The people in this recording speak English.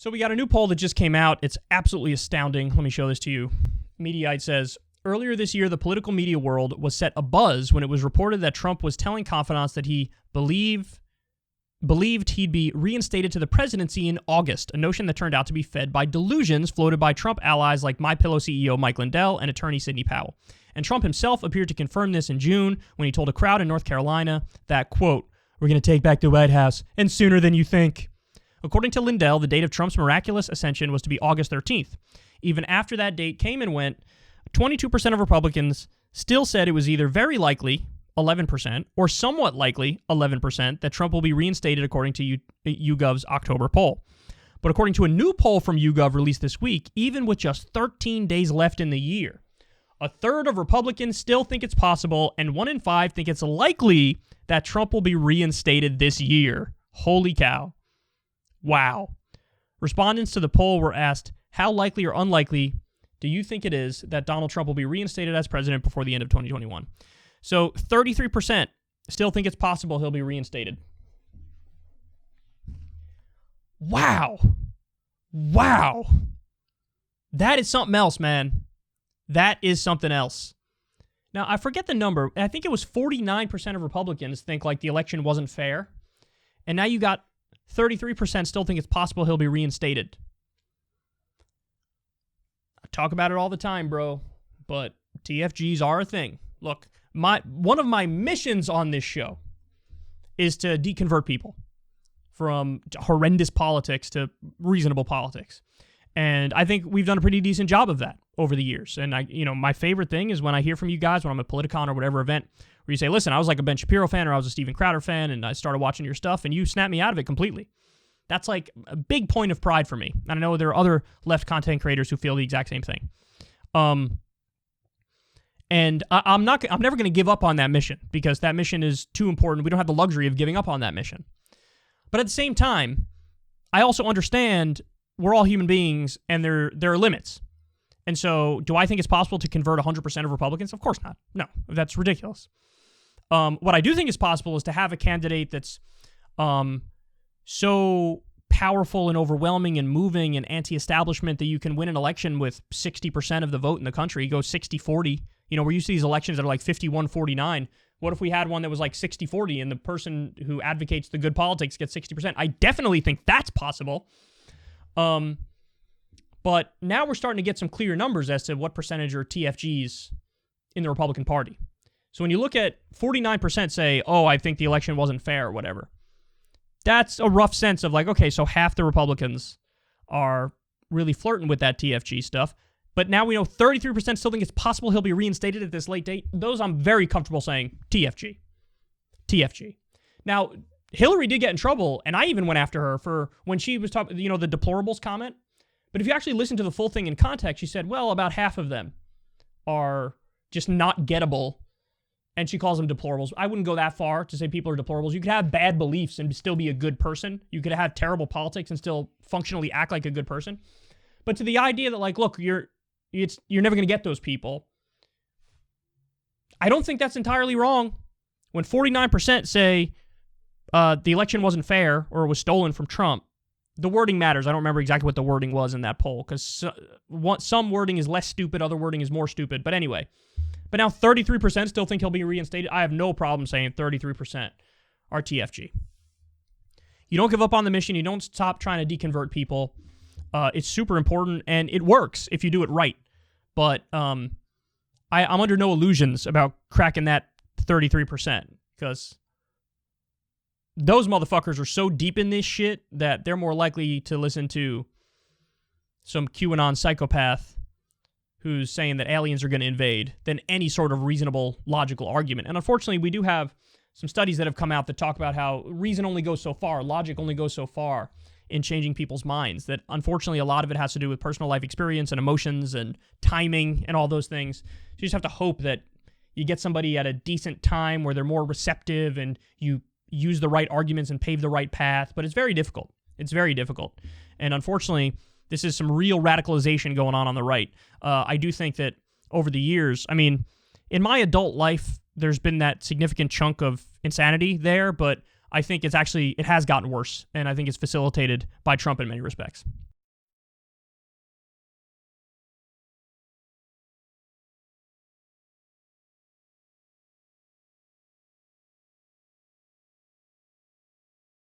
So we got a new poll that just came out. It's absolutely astounding. Let me show this to you. Mediaite says, earlier this year, the political media world was set abuzz when it was reported that Trump was telling confidants that he believed he'd be reinstated to the presidency in August, a notion that turned out to be fed by delusions floated by Trump allies like MyPillow CEO Mike Lindell and attorney Sidney Powell. And Trump himself appeared to confirm this in June when he told a crowd in North Carolina that, quote, "We're going to take back the White House, and sooner than you think." According to Lindell, the date of Trump's miraculous ascension was to be August 13th. Even after that date came and went, 22% of Republicans still said it was either very likely, 11%, or somewhat likely, 11%, that Trump will be reinstated according to YouGov's October poll. But according to a new poll from YouGov released this week, even with just 13 days left in the year, a third of Republicans still think it's possible, and 1 in 5 think it's likely that Trump will be reinstated this year. Holy cow. Wow. Respondents to the poll were asked, how likely or unlikely do you think it is that Donald Trump will be reinstated as president before the end of 2021? So 33% still think it's possible he'll be reinstated. Wow. Wow. That is something else, man. That is something else. Now, I forget the number. I think it was 49% of Republicans think like the election wasn't fair. And now you got 33% still think it's possible he'll be reinstated. I talk about it all the time, bro, but TFGs are a thing. Look, one of my missions on this show is to deconvert people from horrendous politics to reasonable politics. And I think we've done a pretty decent job of that over the years. And my favorite thing is when I hear from you guys when I'm at Politicon or whatever event where you say, listen, I was like a Ben Shapiro fan or I was a Steven Crowder fan and I started watching your stuff and you snapped me out of it completely. That's like a big point of pride for me. And I know there are other left content creators who feel the exact same thing. And I'm never going to give up on that mission because that mission is too important. We don't have the luxury of giving up on that mission. But at the same time, I also understand we're all human beings and there are limits. And so do I think it's possible to convert 100% of Republicans? Of course not. No, that's ridiculous. What I do think is possible is to have a candidate that's so powerful and overwhelming and moving and anti-establishment that you can win an election with 60% of the vote in the country. Go 60-40. We're used to these elections that are like 51-49. What if we had one that was like 60-40 and the person who advocates the good politics gets 60%? I definitely think that's possible. But now we're starting to get some clear numbers as to what percentage are TFGs in the Republican Party. So when you look at 49% say, oh, I think the election wasn't fair or whatever, that's a rough sense of like, okay, so half the Republicans are really flirting with that TFG stuff. But now we know 33% still think it's possible he'll be reinstated at this late date. Those I'm very comfortable saying TFG. TFG. Now, Hillary did get in trouble, and I even went after her for when she was talking, the deplorables comment. But if you actually listen to the full thing in context, she said, well, about half of them are just not gettable, and she calls them deplorables. I wouldn't go that far to say people are deplorables. You could have bad beliefs and still be a good person. You could have terrible politics and still functionally act like a good person. But to the idea that, like, look, you're never going to get those people, I don't think that's entirely wrong. When 49% say the election wasn't fair or was stolen from Trump, the wording matters. I don't remember exactly what the wording was in that poll because some wording is less stupid, other wording is more stupid. But anyway, but now 33% still think he'll be reinstated. I have no problem saying 33% are TFG. You don't give up on the mission. You don't stop trying to deconvert people. It's super important, and it works if you do it right. But I'm under no illusions about cracking that 33% because those motherfuckers are so deep in this shit that they're more likely to listen to some QAnon psychopath who's saying that aliens are going to invade than any sort of reasonable, logical argument. And unfortunately, we do have some studies that have come out that talk about how reason only goes so far, logic only goes so far in changing people's minds, that unfortunately a lot of it has to do with personal life experience and emotions and timing and all those things. So you just have to hope that you get somebody at a decent time where they're more receptive and you use the right arguments and pave the right path, but it's very difficult. It's very difficult. And unfortunately, this is some real radicalization going on the right. I do think that over the years, I mean, in my adult life, there's been that significant chunk of insanity there, but I think it has gotten worse, and I think it's facilitated by Trump in many respects.